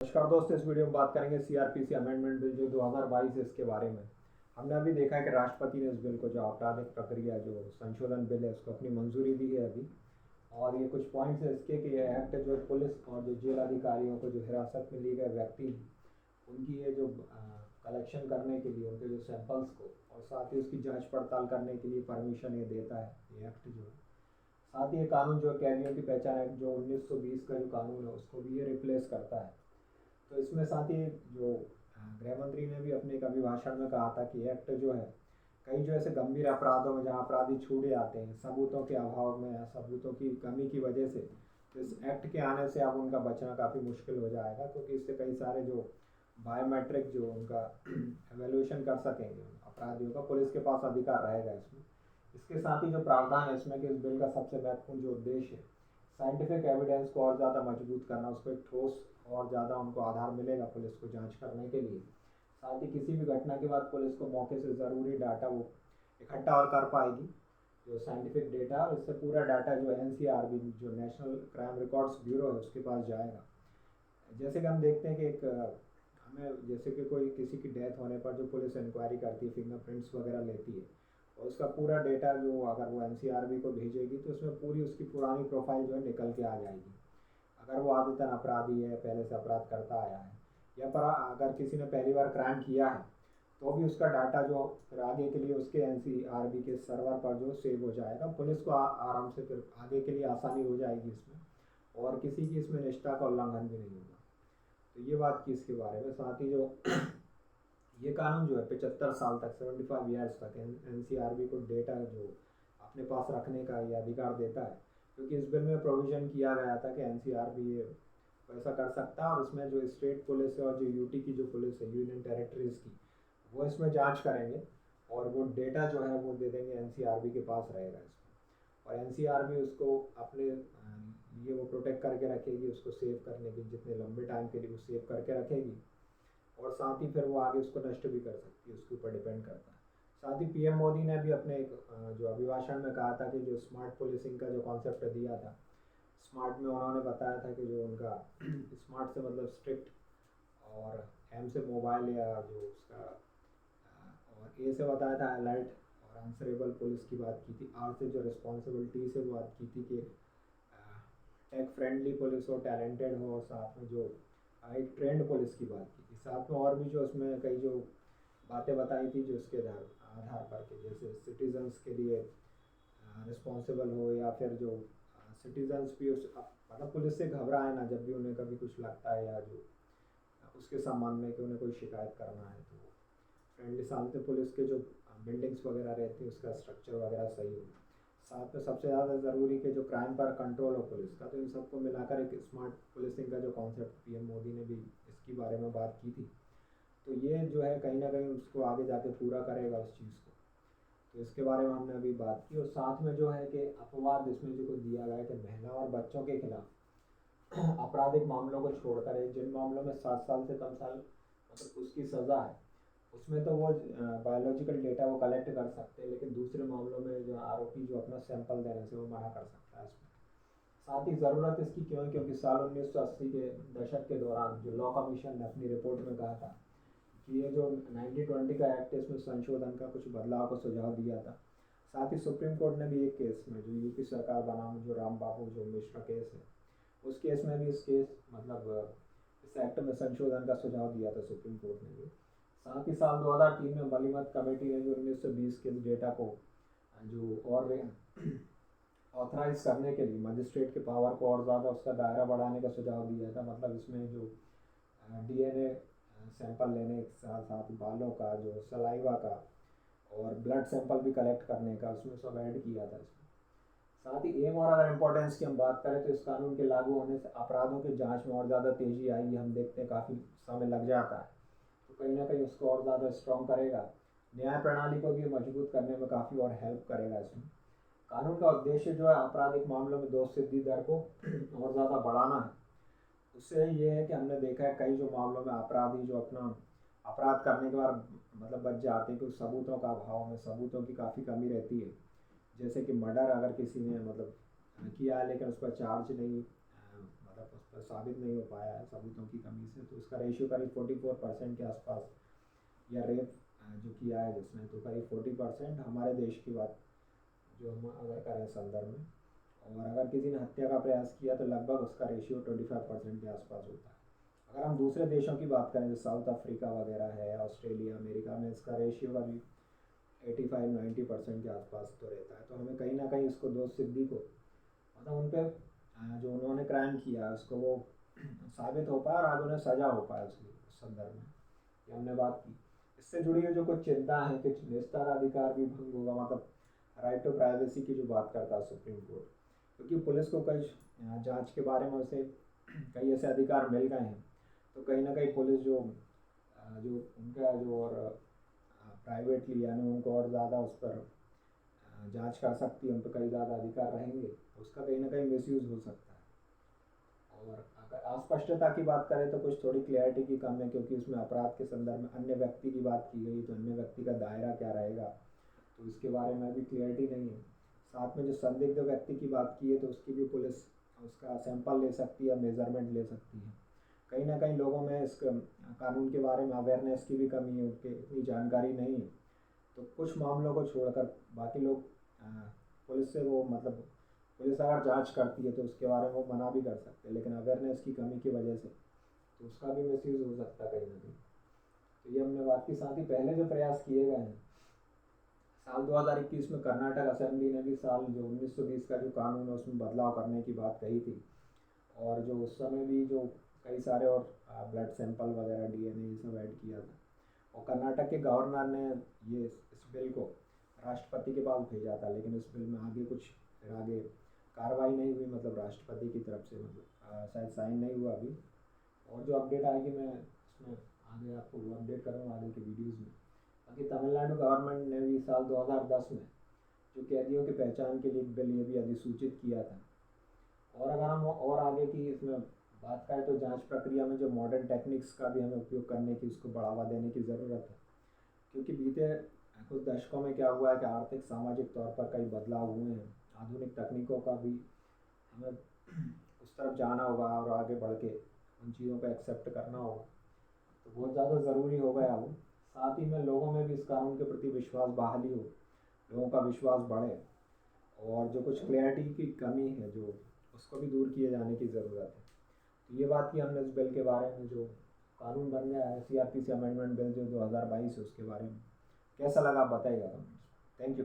नमस्कार दोस्तों, इस वीडियो में बात करेंगे सीआरपीसी अमेंडमेंट बिल जो 2022 है इसके बारे में। हमने अभी देखा है कि राष्ट्रपति ने इस बिल को, जो आपराधिक प्रक्रिया जो संशोधन बिल है, उसको अपनी मंजूरी दी है अभी। और ये कुछ पॉइंट्स है इसके कि ये एक्ट जो पुलिस और जो जेल अधिकारियों को जो हिरासत में लिए गए व्यक्ति हैं उनकी ये जो कलेक्शन करने के लिए उनके जो सैंपल्स को और साथ ही उसकी जाँच पड़ताल करने के लिए परमिशन ये देता है ये एक्ट जो है। साथ ही ये कानून जो कैदियों की पहचान एक्ट जो 1920 का जो कानून है उसको भी ये रिप्लेस करता है। तो इसमें साथ ही जो गृह मंत्री ने भी अपने एक अभिभाषण में कहा था कि एक्ट जो है कई जो ऐसे गंभीर अपराधों में जहाँ अपराधी छूटे आते हैं सबूतों के अभाव में या सबूतों की कमी की वजह से, तो इस एक्ट के आने से अब उनका बचना काफ़ी मुश्किल हो जाएगा, क्योंकि इससे कई सारे जो बायोमेट्रिक जो उनका एवेल्यूशन कर सकेंगे अपराधियों का, पुलिस के पास अधिकार रहेगा इसमें। इसके साथ ही जो प्रावधान है इसमें कि इस बिल का सबसे महत्वपूर्ण जो उद्देश्य है साइंटिफिक एविडेंस को और ज़्यादा मजबूत करना, उसको एक ठोस और ज़्यादा उनको आधार मिलेगा पुलिस को जांच करने के लिए। साथ ही किसी भी घटना के बाद पुलिस को मौके से ज़रूरी डाटा वो इकट्ठा और कर पाएगी, जो साइंटिफिक डेटा, और इससे पूरा डाटा जो एनसीआरबी जो नेशनल क्राइम रिकॉर्ड्स ब्यूरो है उसके पास जाएगा। जैसे कि हम देखते हैं कि हमें जैसे कि कोई किसी की डेथ होने पर जो पुलिस इंक्वायरी करती है, फिंगरप्रिंट्स वगैरह लेती है, और उसका पूरा डेटा जो अगर वो एनसीआरबी को भेजेगी तो उसमें पूरी उसकी पुरानी प्रोफाइल जो है निकल के आ जाएगी। अगर वो आदतन अपराधी है, पहले से अपराध करता आया है, या पर अगर किसी ने पहली बार क्राइम किया है तो भी उसका डाटा जो फिर आगे के लिए उसके एनसीआरबी के सर्वर पर जो सेव हो जाएगा, पुलिस को आराम से फिर आगे के लिए आसानी हो जाएगी इसमें, और किसी की इसमें निष्ठा का उल्लंघन भी नहीं होगा। तो ये बात की इसके बारे में। साथ ही जो ये कानून जो है 75 साल तक, 75 ईयर्स तक एनसीआरबी को डेटा जो अपने पास रखने का ये अधिकार देता है, क्योंकि इस बिल में प्रोविज़न किया गया था कि एनसीआरबी ये वैसा कर सकता है, और इसमें जो स्टेट पुलिस है और जो यूटी की जो पुलिस है, यूनियन टेरिटरीज़ की, वो इसमें जांच करेंगे और वो डेटा जो है वो दे देंगे, एनसीआरबी के पास रहेगा इसमें, और एनसीआरबी उसको अपने लिए वो प्रोटेक्ट करके रखेगी, उसको सेव करने की जितने लंबे टाइम के लिए वो सेव करके रखेगी, और साथ ही फिर वो आगे उसको नष्ट भी कर सकती है, उसके ऊपर डिपेंड करता है। साथ ही पीएम मोदी ने भी अपने एक जो अभिभाषण में कहा था कि जो स्मार्ट पुलिसिंग का जो कॉन्सेप्ट दिया था, स्मार्ट में उन्होंने बताया था कि जो उनका स्मार्ट से मतलब स्ट्रिक्ट, और एम से मोबाइल या जो उसका और ए से बताया था अलर्ट और आंसरेबल पुलिस की बात की थी, आर से जो रिस्पॉन्सिबिलिटी से बात की थी कि टेक फ्रेंडली पुलिस हो, टैलेंटेड हो, और साथ में जो एक ट्रेंड पुलिस की बात की थी। साथ में और भी जो उसमें कई जो बातें बताई थी जो उसके आधार पर के, जैसे सिटीजन्स के लिए रिस्पॉन्सिबल हो, या फिर जो सिटीजन्स भी उस मतलब पुलिस से घबराए ना जब भी उन्हें कभी कुछ लगता है, या जो उसके संबंध में कि उन्हें कोई शिकायत करना है, तो फ्रेंडली साथ पुलिस के जो बिल्डिंग्स वगैरह रहती है उसका स्ट्रक्चर वगैरह सही हो। साथ में सबसे ज़्यादा ज़रूरी कि जो क्राइम पर कंट्रोल हो पुलिस का, तो इन सबको मिलाकर एक स्मार्ट पुलिसिंग का जो कॉन्सेप्ट पीएम मोदी ने भी इसके बारे में बात की थी, तो ये जो है कहीं ना कहीं उसको आगे जाके पूरा करेगा उस चीज़ को। तो इसके बारे में हमने अभी बात की, और साथ में जो है कि अपवाद इसमें जो कुछ दिया गया है कि महिला और बच्चों के खिलाफ आपराधिक मामलों को छोड़कर जिन मामलों में 7 साल से कम साल मतलब उसकी सज़ा है, उसमें तो वो बायोलॉजिकल डेटा वो कलेक्ट कर सकते हैं, लेकिन दूसरे मामलों में जो आरोपी जो अपना सैंपल देने से वो मना कर सकता है इसमें। साथ ही ज़रूरत इसकी क्यों है, क्योंकि साल 1980 के दशक के दौरान जो लॉ कमीशन ने अपनी रिपोर्ट में कहा था कि ये जो 1920 का एक्ट है इसमें संशोधन का कुछ बदलाव का सुझाव दिया था। साथ ही सुप्रीम कोर्ट ने भी एक केस में जो यूपी सरकार बनाम जो राम बाबू जो मिश्रा केस है, उस केस में भी इस केस मतलब इस एक्ट में संशोधन का सुझाव दिया था सुप्रीम कोर्ट ने भी। साथ ही साल 2003 में मलिमत कमेटी ने जो 1920 के डेटा को जो और ऑथराइज करने के लिए मजिस्ट्रेट के पावर को और ज़्यादा उसका दायरा बढ़ाने का सुझाव दिया था। मतलब इसमें जो डीएनए सैंपल लेने के साथ साथ बालों का, जो सलाइवा का, और ब्लड सैंपल भी कलेक्ट करने का उसमें सब ऐड किया था इसमें। साथ ही एम और अगर इम्पोर्टेंस की हम बात करें तो इस कानून के लागू होने से अपराधों की जांच में और ज़्यादा तेज़ी आएगी। हम देखते हैं काफ़ी समय लग जाता है, तो कहीं ना कहीं उसको और ज़्यादा स्ट्रॉन्ग करेगा, न्याय प्रणाली को भी मजबूत करने में काफ़ी और हेल्प करेगा इसमें। कानून का उद्देश्य जो है आपराधिक मामलों में दोष सिद्धि दर को और ज़्यादा बढ़ाना है। उससे ये है कि हमने देखा है कई जो मामलों में अपराधी जो अपना अपराध करने के बाद मतलब बच जाते हैं, क्योंकि सबूतों का अभाव में, सबूतों की काफ़ी कमी रहती है। जैसे कि मर्डर अगर किसी ने मतलब किया है लेकिन उस पर चार्ज नहीं मतलब उस साबित नहीं हो पाया है सबूतों की कमी से, तो उसका रेशियो करीब 44% के आसपास, या रेप जो किया है जिसने तो करीब 40% हमारे देश की बात जो हम अगर करें संदर्भ में, और अगर किसी ने हत्या का प्रयास किया तो लगभग उसका रेशियो 25% के आसपास होता है। अगर हम दूसरे देशों की बात करें जो साउथ अफ्रीका वगैरह है, ऑस्ट्रेलिया, अमेरिका में इसका रेशियो करीब 85-90% के आसपास तो रहता है। तो हमें कहीं ना कहीं इसको दोष सिद्धि को मतलब उन पर जो उन्होंने क्राइम किया उसको वो साबित हो पाया और आज उन्हें सजा हो पाया उसकी उस संदर्भ में, ये हमने बात की। इससे जुड़ी हुई जो कुछ चिंता है कि निस्ताराधिकार भी भंग होगा, मतलब राइट टू प्राइवेसी की जो बात करता है सुप्रीम कोर्ट, क्योंकि पुलिस को कई जांच के बारे में उसे कई ऐसे अधिकार मिल गए हैं, तो कहीं ना कहीं पुलिस जो जो उनका जो और प्राइवेटली यानी उनको और ज़्यादा उस पर जांच कर सकती है, उन पर कई ज़्यादा अधिकार रहेंगे, उसका कहीं ना कहीं मिसयूज़ हो सकता है। और अगर अस्पष्टता की बात करें तो कुछ थोड़ी क्लैरिटी की कम है, क्योंकि उसमें अपराध के संदर्भ में अन्य व्यक्ति की बात की गई, तो अन्य व्यक्ति का दायरा क्या रहेगा तो इसके बारे में भी क्लियरिटी नहीं है। साथ में जो संदिग्ध व्यक्ति की बात की है तो उसकी भी पुलिस उसका सैंपल ले सकती है, मेजरमेंट ले सकती है। कहीं ना कहीं लोगों में इस कानून के बारे में अवेयरनेस की भी कमी है, उनके इतनी जानकारी नहीं है, तो कुछ मामलों को छोड़कर बाकी लोग पुलिस से वो मतलब पुलिस अगर जांच करती है तो उसके बारे में वो मना भी कर सकते हैं, लेकिन अवेयरनेस की कमी की वजह से तो उसका भी मिसयूज़ हो सकता है कहीं ना कहीं। तो ये हमने बात की। साथ ही पहले जो प्रयास किए गए हैं साल 2021 में कर्नाटक असेंबली ने भी साल जो 1920 का जो कानून है उसमें बदलाव करने की बात कही थी, और जो उस समय भी जो कई सारे और ब्लड सैंपल वगैरह डीएनए ये सब ऐड किया था, और कर्नाटक के गवर्नर ने ये इस बिल को राष्ट्रपति के पास भेजा था, लेकिन इस बिल में आगे कुछ फिर आगे कार्रवाई नहीं हुई, मतलब राष्ट्रपति की तरफ से मतलब शायद साइन नहीं हुआ अभी। और जो अपडेट आएगी मैं इसमें आगे आपको वो अपडेट करूँगा आगे के वीडियोज़ में। बाकी तमिलनाडु गवर्नमेंट ने भी साल 2010 में जो कैदियों की पहचान के लिए एक बिल ये भी अधिसूचित किया था। और अगर हम और आगे की इसमें बात करें तो जांच प्रक्रिया में जो मॉडर्न टेक्निक्स का भी हमें उपयोग करने की, उसको बढ़ावा देने की ज़रूरत है, क्योंकि बीते कुछ दशकों में क्या हुआ है कि आर्थिक सामाजिक तौर पर कई बदलाव हुए हैं। आधुनिक तकनीकों का भी हमें उस तरफ जाना होगा और आगे बढ़ के उन चीज़ों को एक्सेप्ट करना होगा, तो बहुत ज़्यादा ज़रूरी हो गया वो। साथ ही में लोगों में भी इस कानून के प्रति विश्वास बहाली हो, लोगों का विश्वास बढ़े, और जो कुछ क्लैरिटी की कमी है जो उसको भी दूर किए जाने की ज़रूरत है। तो ये बात की हमने इस बिल के बारे में जो कानून बन गया है सीआरपीसी अमेंडमेंट बिल जो 2022 है उसके बारे में। कैसा लगा आप बताइएगा कमेंट्स। Thank you.